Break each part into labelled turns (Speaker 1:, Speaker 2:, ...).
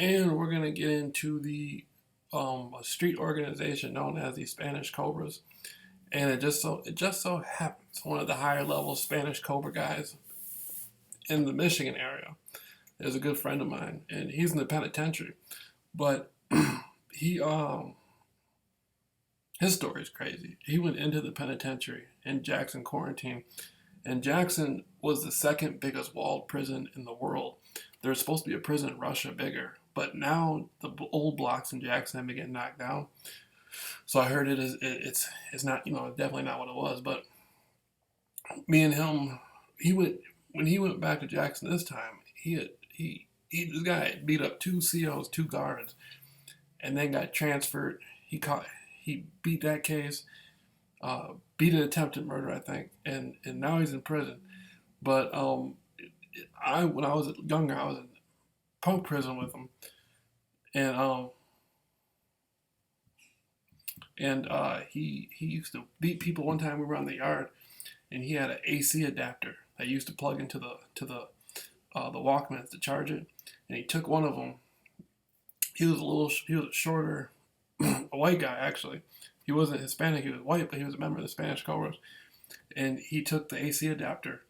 Speaker 1: and we're gonna get into the a street organization known as the Spanish Cobras, and it just so happens one of the higher level Spanish Cobra guys in the Michigan area is a good friend of mine, and he's in the penitentiary, but he his story is crazy. He went into the penitentiary in Jackson quarantine, and Jackson was the second biggest walled prison in the world. There's supposed to be a prison in Russia bigger, but now the old blocks in Jackson have been getting knocked down. So I heard it's not, definitely not what it was. But me and him, he went when he went back to Jackson this time. This guy had beat up two COs, two guards, and then got transferred. He beat that case, beat an attempted murder, I think, and now he's in prison. But I when I was younger, I was in punk prison with him, and he used to beat people. One time we were on the yard, and he had an AC adapter that used to plug into the Walkmans to charge it, and he took one of them. He was a shorter, a white guy actually. He wasn't Hispanic, he was white, but he was a member of the Spanish Cobras. And he took the AC adapter,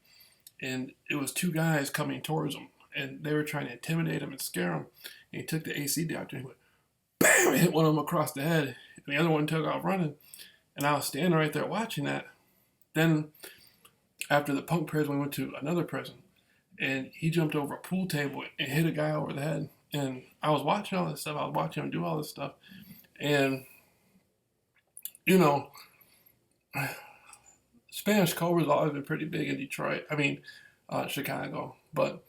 Speaker 1: and it was two guys coming towards him, and they were trying to intimidate him and scare him. And he took the AC adapter and he went, bam, hit one of them across the head, and the other one took off running. And I was standing right there watching that. Then, after the punk prison, we went to another prison, and he jumped over a pool table and hit a guy over the head. And I was watching all this stuff. I was watching him do all this stuff. And, you know, Spanish Cobra's always been pretty big in Detroit. I mean, Chicago. But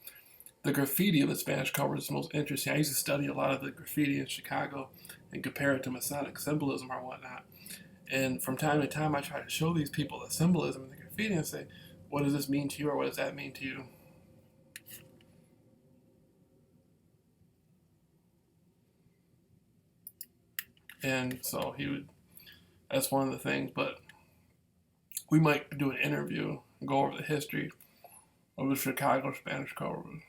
Speaker 1: the graffiti of the Spanish Cobra is the most interesting. I used to study a lot of the graffiti in Chicago and compare it to Masonic symbolism or whatnot. And from time to time, I try to show these people the symbolism in the graffiti and say, what does this mean to you, or what does that mean to you? And so that's one of the things, but we might do an interview and go over the history of the Chicago Spanish Cobras.